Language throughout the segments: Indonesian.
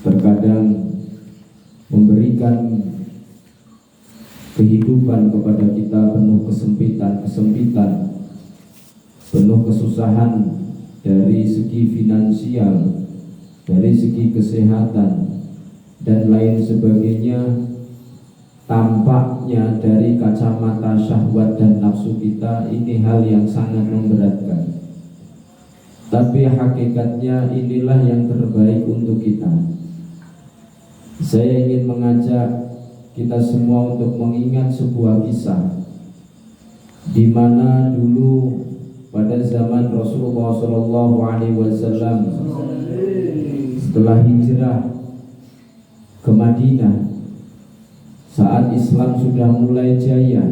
terkadang memberikan kehidupan kepada kita penuh kesempitan, penuh kesusahan dari segi finansial, dari segi kesehatan dan lain sebagainya. Tampaknya dari kacamata syahwat dan nafsu kita ini hal yang sangat memberatkan, tapi hakikatnya inilah yang terbaik untuk kita. Saya ingin mengajak kita semua untuk mengingat sebuah kisah di mana dulu pada zaman Rasulullah SAW setelah hijrah ke Madinah, saat Islam sudah mulai jaya,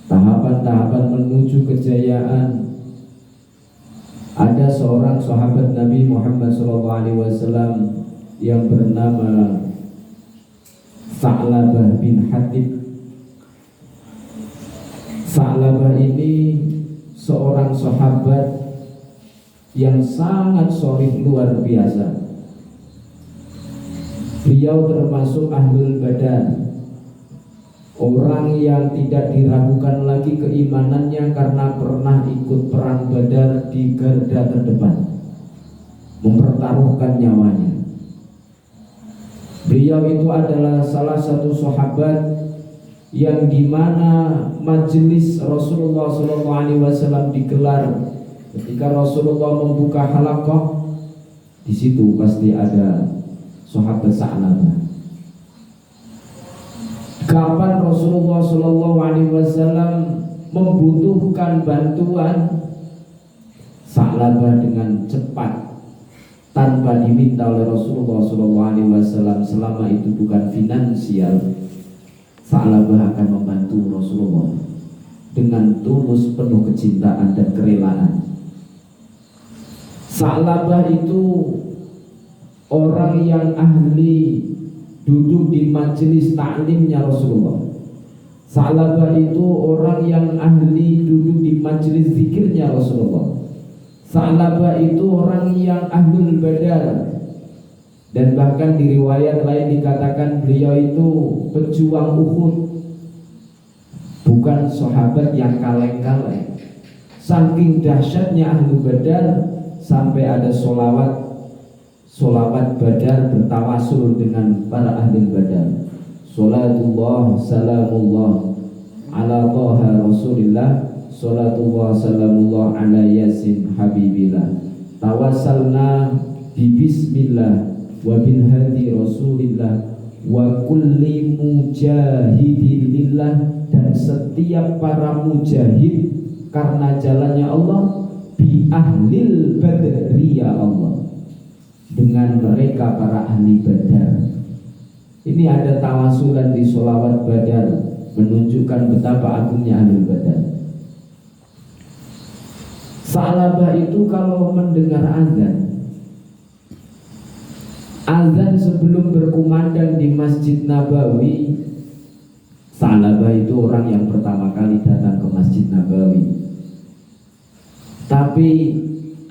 tahapan-tahapan menuju kejayaan, ada seorang sahabat Nabi Muhammad SAW yang bernama Sa'labah bin Hatib. Sa'labah ini seorang sahabat yang sangat sholih luar biasa. Beliau termasuk ahlul badar, orang yang tidak diragukan lagi keimanannya karena pernah ikut perang Badar di garda terdepan, mempertaruhkan nyawanya. Beliau itu adalah salah satu sahabat yang dimana majelis Rasulullah SAW digelar ketika Rasulullah membuka halaqah, di situ pasti ada sahabat Sa'labah. Kapan Rasulullah SAW membutuhkan bantuan, Sa'labah dengan cepat tanpa diminta oleh Rasulullah SAW, selama itu bukan finansial, Sa'labah akan membantu Rasulullah dengan tulus, penuh kecintaan dan kerelaan. Sa'labah itu orang yang ahli duduk di majelis taklimnya Rasulullah. Sa'labah itu orang yang ahli duduk di majelis zikirnya Rasulullah. Sa'labah itu orang yang ahlul badar, dan bahkan di riwayat lain dikatakan beliau itu pejuang Uhud, bukan sahabat yang kaleng-kaleng. Saking dahsyatnya ahlul badar sampai ada solawat Badar bertawasul dengan para ahli Badar. Salatullah salamullah ala Taha Rasulillah, salatullah salamullah ala Yasin Habibillah. Tawassalna bi bismillah wa bil hadi Rasulillah wa kulli mujahidin lillah, dan setiap para mujahid karena jalannya Allah, bi ahlil badri ya Allah, dengan mereka para ahli Badar. Ini ada tawasulan di sholawat Badar, menunjukkan betapa agungnya ahli Badar. Sa'labah itu kalau mendengar azan sebelum berkumandang di Masjid Nabawi, Sa'labah itu orang yang pertama kali datang ke Masjid Nabawi. Tapi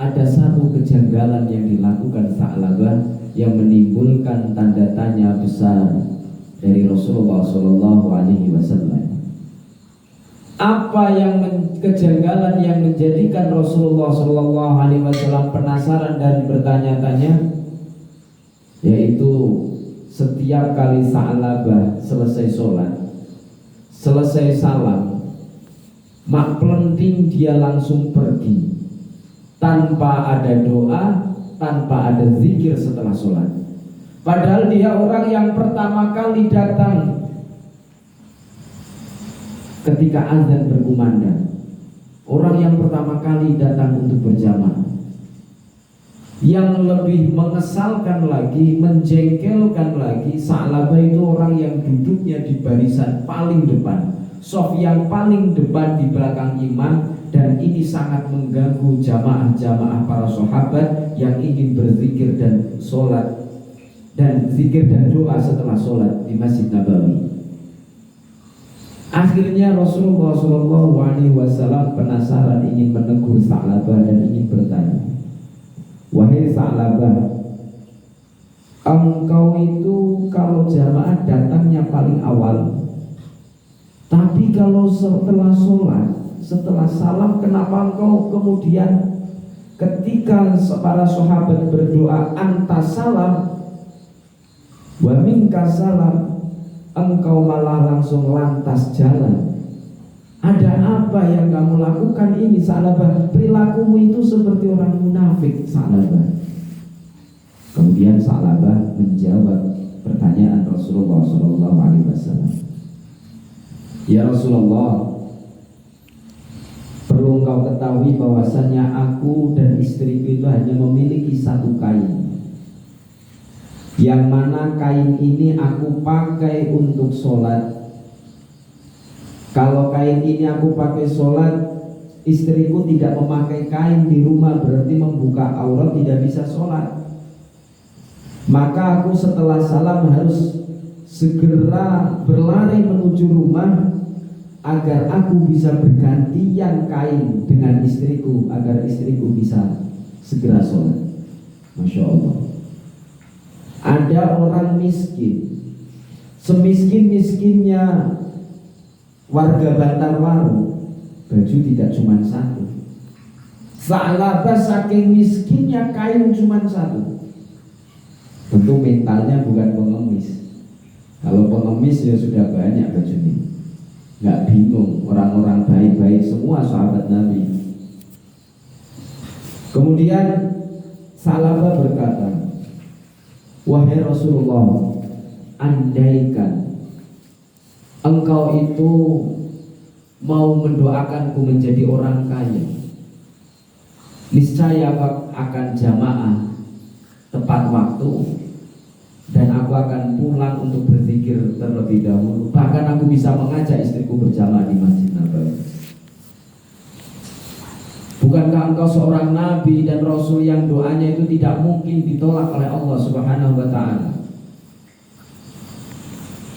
ada satu kejanggalan yang dilakukan Sa'labah yang menimbulkan tanda tanya besar dari Rasulullah SAW. Apa yang kejanggalan yang menjadikan Rasulullah SAW penasaran dan bertanya-tanya, yaitu setiap kali Sa'labah selesai sholat, selesai salam, mak pelenting dia langsung pergi tanpa ada doa, tanpa ada zikir setelah sholat. Padahal dia orang yang pertama kali datang ketika azan berkumandang, orang yang pertama kali datang untuk berjamaah. Yang lebih mengesalkan lagi, menjengkelkan lagi, Sa'labah itu orang yang duduknya di barisan paling depan, shaf yang paling depan di belakang imam, dan ini sangat mengganggu jamaah-jamaah para sahabat yang ingin berzikir dan sholat, dan zikir dan doa setelah sholat di Masjid Nabawi. Akhirnya Rasulullah SAW penasaran, ingin menegur Sa'labah dan ingin bertanya, wahai Sa'labah, engkau itu kalau jamaah datangnya paling awal, tapi kalau setelah sholat, setelah salam, kenapa engkau kemudian ketika para sahabat berdoa anta salam wa minka salam, engkau malah langsung lantas jalan? Ada apa yang kamu lakukan ini Sa'labah? Perilakumu itu seperti orang munafik Sa'labah. Kemudian Sa'labah menjawab pertanyaan Rasulullah SAW. Ya Rasulullah, perlu engkau ketahui bahwasannya aku dan istriku itu hanya memiliki satu kain, yang mana kain ini aku pakai untuk sholat. Kalau kain ini aku pakai sholat, istriku tidak memakai kain di rumah, berarti membuka aurat, tidak bisa sholat. Maka aku setelah salam harus segera berlari menuju rumah agar aku bisa bergantian kain dengan istriku, agar istriku bisa segera sholat. Masya Allah. Ada orang miskin, semiskin-miskinnya warga Bantarwaru, baju tidak cuma satu. Sa'labah saking miskinnya kain cuma satu. Tentu mentalnya bukan pengemis. Kalau pengemis ya sudah banyak bajunya. Nggak bingung, orang-orang baik-baik semua sahabat Nabi. Kemudian Sa'labah berkata, wahai Rasulullah, andaikan engkau itu mau mendoakanku menjadi orang kaya, niscaya akan jamaah tepat waktu, dan aku akan pulang untuk berzikir terlebih dahulu. Bahkan aku bisa mengajak istriku berjamaah di Masjid Nabawi. Bukankah engkau seorang nabi dan rasul yang doanya itu tidak mungkin ditolak oleh Allah Subhanahu wa ta'ala?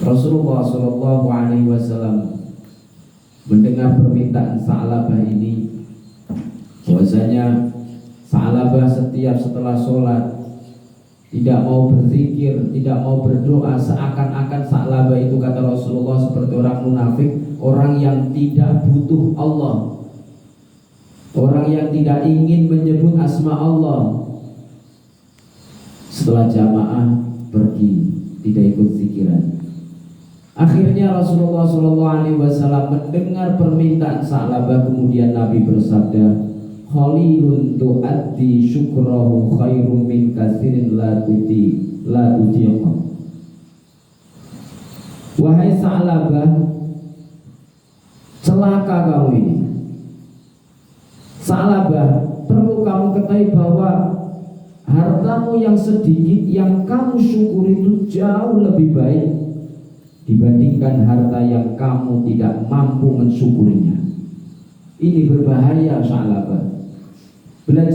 Rasulullah SAW mendengar permintaan Sa'labah ini, bahwasanya Sa'labah setiap setelah sholat tidak mau berzikir, tidak mau berdoa, seakan-akan Sa'labah itu, kata Rasulullah, seperti orang munafik, orang yang tidak butuh Allah, orang yang tidak ingin menyebut asma Allah. Setelah jamaah pergi, tidak ikut zikiran. Akhirnya Rasulullah SAW mendengar permintaan Sa'labah, kemudian Nabi bersabda, khalilun tu'addi syukrahu khairum min katsirin la tutiqa. Wahai Sa'labah, celaka kamu ini. Sa'labah, perlu kamu ketahui bahwa hartamu yang sedikit yang kamu syukuri itu jauh lebih baik dibandingkan harta yang kamu tidak mampu mensyukurinya. Ini berbahaya Sa'labah. Belajar